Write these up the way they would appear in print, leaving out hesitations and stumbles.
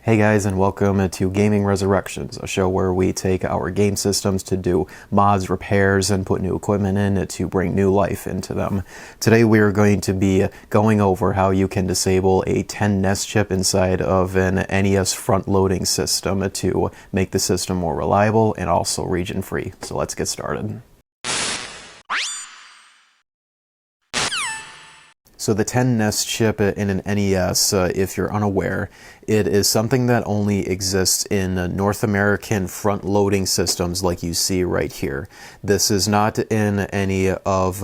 Hey guys, and welcome to Gaming Resurrections, a show where we take our game systems to do mods, repairs, and put new equipment in to bring new life into them. Today we are going to be going over how you can disable a 10 nest chip inside of an NES front-loading system to make the system more reliable and also region-free. So let's get started. So the 10 nest chip in an NES, if you're unaware, it is something that only exists in North American front-loading systems like you see right here. This is not in any of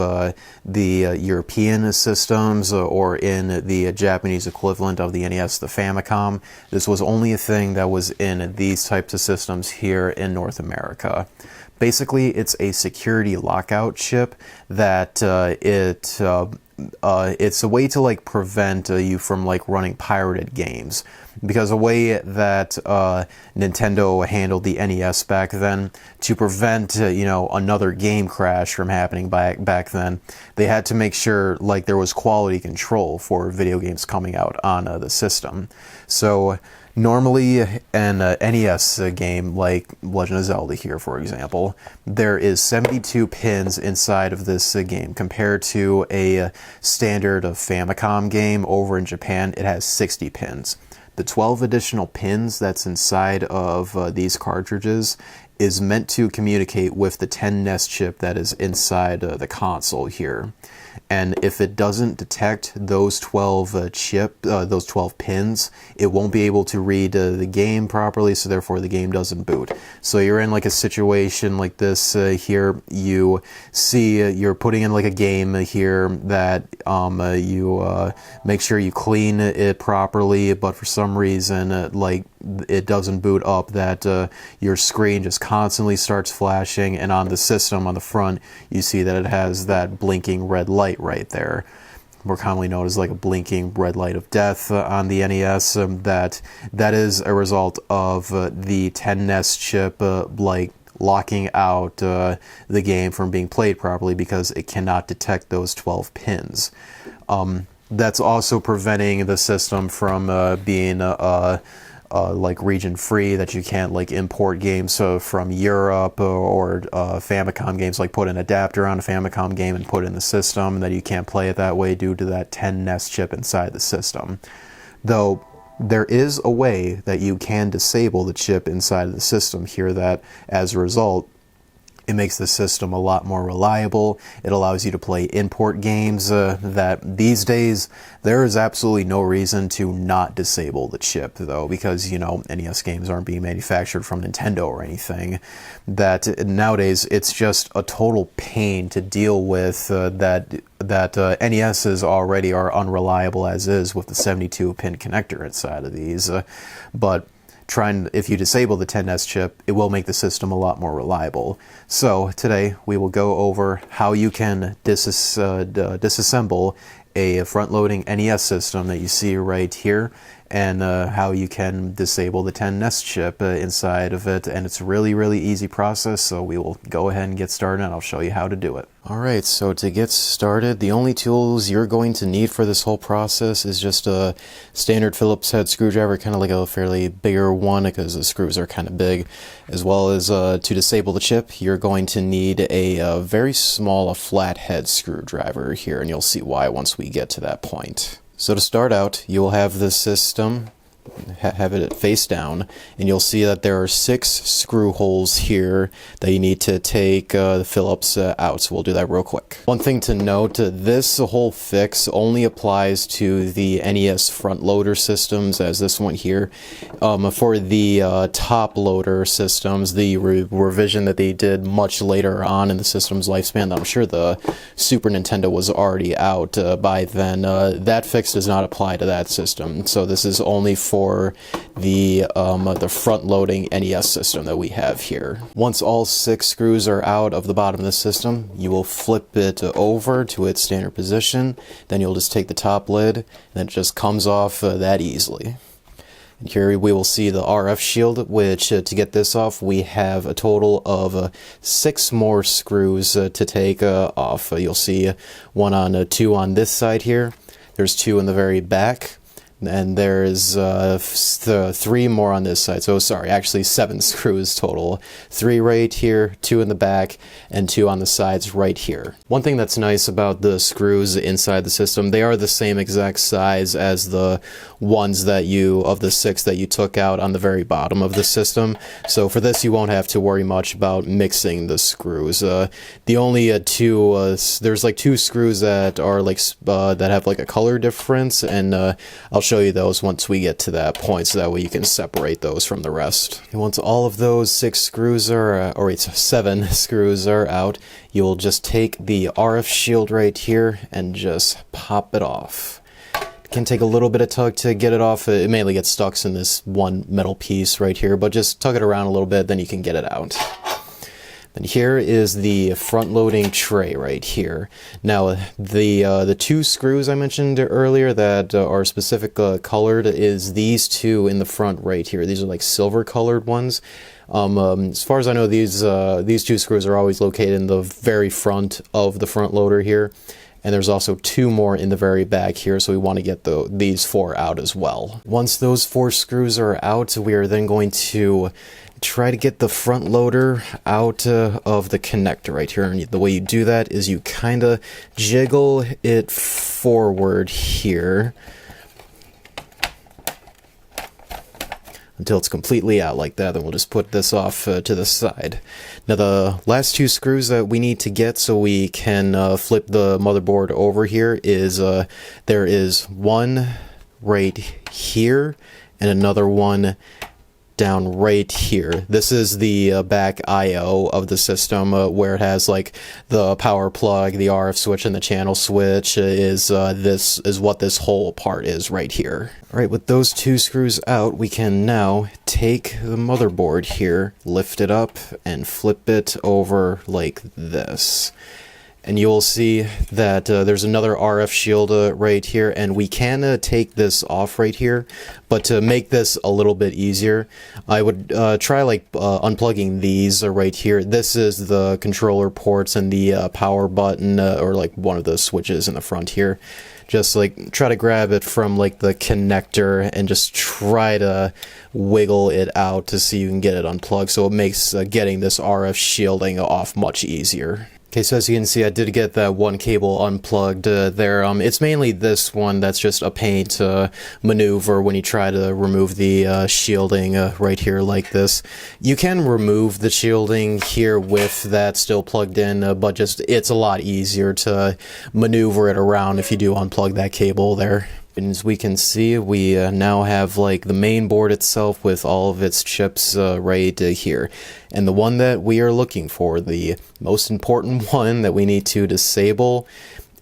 the European systems or in the Japanese equivalent of the NES, the Famicom. This was only a thing that was in these types of systems here in North America. Basically, it's a security lockout chip that it's a way to like prevent you from like running pirated games, because a way that Nintendo handled the NES back then to prevent another game crash from happening back then, they had to make sure like there was quality control for video games coming out on the system. So normally an NES game like Legend of Zelda here, for example, there is 72 pins inside of this game. Compared to a standard Famicom game over in Japan, it has 60 pins. The 12 additional pins that's inside of these cartridges is meant to communicate with the 10 nest chip that is inside the console here. And if it doesn't detect those 12 those 12 pins, it won't be able to read the game properly, so therefore the game doesn't boot. So you're in like a situation like this here. You see you're putting in like a game here that you make sure you clean it properly, but for some reason like it doesn't boot up, that your screen just constantly starts flashing, and on the system on the front you see that it has that blinking red light right there, more commonly known as like a blinking red light of death on the NES. That is a result of the 10 nest chip like locking out the game from being played properly because it cannot detect those 12 pins. That's also preventing the system from being like region free, that you can't like import games from Europe or Famicom games, like put an adapter on a Famicom game and put it in the system, and that you can't play it that way due to that 10 nest chip inside the system. Though there is a way that you can disable the chip inside of the system here, that as a result it makes the system a lot more reliable. It allows you to play import games that these days there is absolutely no reason to not disable the chip, though, because NES games aren't being manufactured from Nintendo or anything. That nowadays it's just a total pain to deal with that NESs already are unreliable as is with the 72 pin connector inside of these. But if you disable the 10 nest chip, it will make the system a lot more reliable. So today we will go over how you can disassemble a front-loading NES system that you see right here, and how you can disable the 10 nest chip inside of it. And it's a really, really easy process, so we will go ahead and get started, and I'll show you how to do it. Alright, so to get started, the only tools you're going to need for this whole process is just a standard Phillips head screwdriver, kind of like a fairly bigger one because the screws are kind of big, as well as to disable the chip, you're going to need a very small flathead screwdriver here, and you'll see why once we get to that point. So to start out, you will have the system, have it face down, and you'll see that there are 6 screw holes here that you need to take the Phillips out, so we'll do that real quick. One thing to note, this whole fix only applies to the NES front loader systems, as this one here. For the top loader systems, the revision that they did much later on in the system's lifespan, I'm sure the Super Nintendo was already out by then, that fix does not apply to that system. So this is only for the front-loading NES system that we have here. Once all 6 screws are out of the bottom of the system, you will flip it over to its standard position. Then you'll just take the top lid, and then it just comes off that easily. And here we will see the RF shield, which to get this off, we have a total of 6 more screws to take off. You'll see 2 on this side here. There's 2 in the very back. and there's 3 more on this side. So sorry, actually 7 screws total. 3 right here, 2 in the back, and 2 on the sides right here. One thing that's nice about the screws inside the system, they are the same exact size as the ones that of the 6 that you took out on the very bottom of the system. So for this, you won't have to worry much about mixing the screws. The only there's like 2 screws that are like that have like a color difference, and I'll show you those once we get to that point, so that way you can separate those from the rest. And once all of those 6 screws are, or it's 7 screws are out, you'll just take the RF shield right here and just pop it off. It can take a little bit of tug to get it off. It mainly gets stuck in this one metal piece right here, but just tug it around a little bit, then you can get it out. Then here is the front-loading tray right here. Now, the 2 screws I mentioned earlier that are specific colored is these 2 in the front right here. These are like silver-colored ones. As far as I know, these 2 screws are always located in the very front of the front loader here. And there's also 2 more in the very back here, so we want to get these 4 out as well. Once those 4 screws are out, we are then going to try to get the front loader out of the connector right here. And the way you do that is you kind of jiggle it forward here until it's completely out like that. Then we'll just put this off to the side. Now the last 2 screws that we need to get so we can flip the motherboard over here is there is one right here and another one down right here. This is the back I/O of the system where it has like the power plug, the RF switch, and the channel switch. This is what this whole part is right here. Alright, with those 2 screws out, we can now take the motherboard here, lift it up, and flip it over like this. And you'll see that there's another RF shield right here, and we can take this off right here, but to make this a little bit easier, I would try like unplugging these right here. This is the controller ports and the power button, or like one of the switches in the front here. Just like try to grab it from like the connector and just try to wiggle it out to see you can get it unplugged, so it makes getting this RF shielding off much easier. Okay, so as you can see, I did get that one cable unplugged there. It's mainly this one that's just a pain to maneuver when you try to remove the shielding right here like this. You can remove the shielding here with that still plugged in, but just it's a lot easier to maneuver it around if you do unplug that cable there. And as we can see, we now have like the main board itself with all of its chips right here. And the one that we are looking for, the most important one that we need to disable,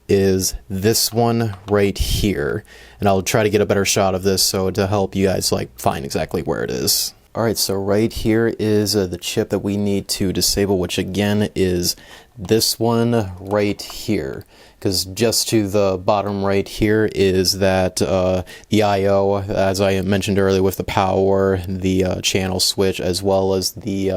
is this one right here. And I'll try to get a better shot of this so to help you guys like find exactly where it is. Alright, so right here is the chip that we need to disable, which again is this one right here. Because just to the bottom right here is that the I/O, as I mentioned earlier, with the power, the channel switch, as well as the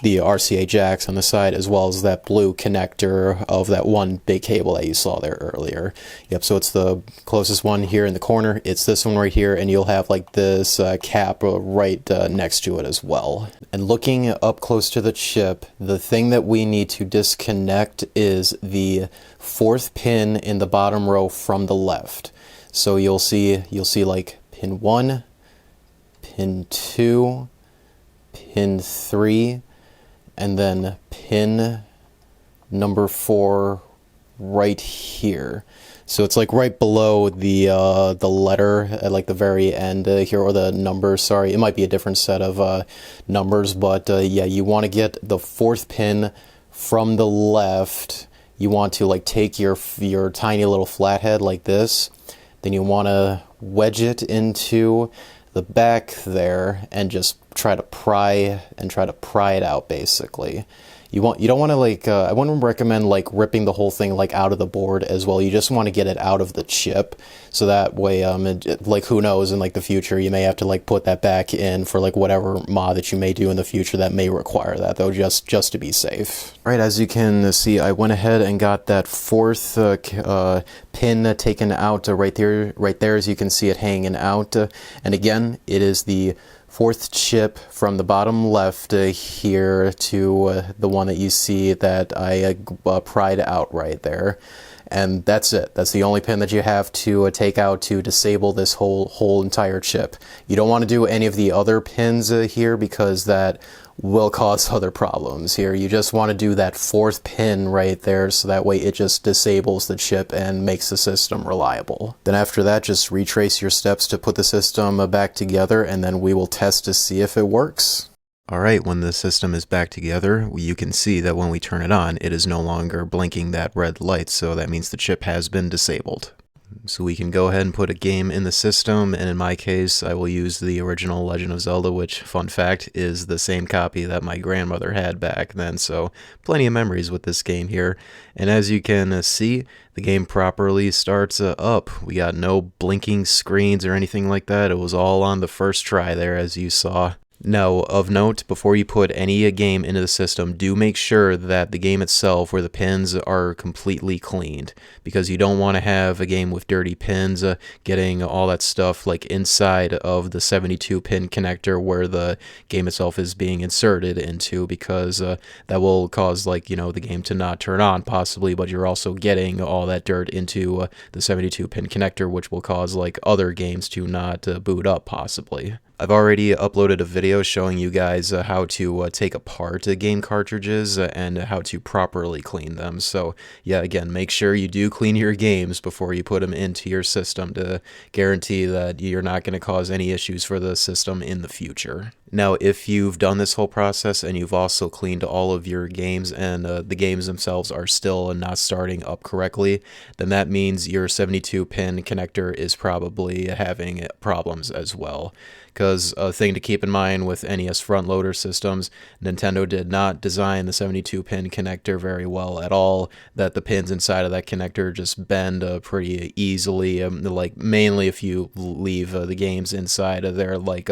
RCA jacks on the side, as well as that blue connector of that one big cable that you saw there earlier. Yep, so it's the closest one here in the corner. It's this one right here, and you'll have like this cap right next to it as well. And looking up close to the chip, the thing that we need to disconnect is the 4th pin in the bottom row from the left. So you'll see like pin 1, pin 2, pin 3, and then pin number 4 right here. So it's like right below the letter at like the very end here, or the number, sorry. It might be a different set of numbers, but yeah, you want to get the 4th pin from the left. You want to like take your tiny little flathead like this, then you want to wedge it into the back there and just try to pry it out basically. you don't want to like I wouldn't recommend like ripping the whole thing like out of the board as well. You just want to get it out of the chip, so that way like who knows, in like the future you may have to like put that back in for like whatever mod that you may do in the future that may require that, though, just to be safe. Right, as you can see, I went ahead and got that fourth pin taken out right there, as you can see it hanging out, and again, it is the fourth chip from the bottom left here to the one that you see that I pried out right there. And that's it. That's the only pin that you have to take out to disable this whole entire chip. You don't want to do any of the other pins here, because that will cause other problems here. You just want to do that fourth pin right there, so that way it just disables the chip and makes the system reliable. Then after that, just retrace your steps to put the system back together, and then we will test to see if it works. Alright, when the system is back together, you can see that when we turn it on, it is no longer blinking that red light, so that means the chip has been disabled. So we can go ahead and put a game in the system, and in my case, I will use the original Legend of Zelda, which, fun fact, is the same copy that my grandmother had back then, so plenty of memories with this game here. And as you can see, the game properly starts up. We got no blinking screens or anything like that. It was all on the first try there, as you saw. Now, of note, before you put any game into the system, do make sure that the game itself, where the pins are completely cleaned, because you don't want to have a game with dirty pins getting all that stuff like inside of the 72 pin connector where the game itself is being inserted into, because that will cause, like, you know, the game to not turn on possibly, but you're also getting all that dirt into the 72 pin connector, which will cause like other games to not boot up possibly. I've already uploaded a video showing you guys how to take apart game cartridges and how to properly clean them. So yeah, again, make sure you do clean your games before you put them into your system to guarantee that you're not going to cause any issues for the system in the future. Now, if you've done this whole process and you've also cleaned all of your games and the games themselves are still not starting up correctly, then that means your 72 pin connector is probably having problems as well. Because a thing to keep in mind with NES front loader systems, Nintendo did not design the 72 pin connector very well at all, that the pins inside of that connector just bend pretty easily, like mainly if you leave the games inside of there like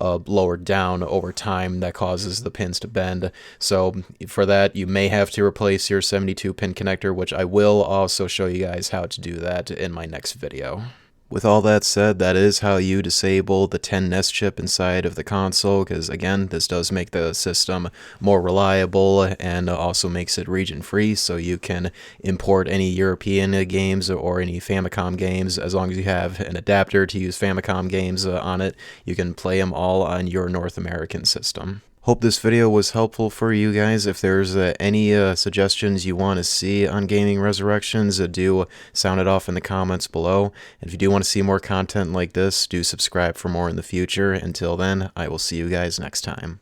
lowered down over time, that causes the pins to bend. So for that, you may have to replace your 72 pin connector, which I will also show you guys how to do that in my next video. With all that said, that is how you disable the 10 NES chip inside of the console, because again, this does make the system more reliable and also makes it region-free, so you can import any European games or any Famicom games. As long as you have an adapter to use Famicom games on it, you can play them all on your North American system. Hope this video was helpful for you guys. If there's any suggestions you want to see on Gaming Resurrections, do sound it off in the comments below. And if you do want to see more content like this, do subscribe for more in the future. Until then, I will see you guys next time.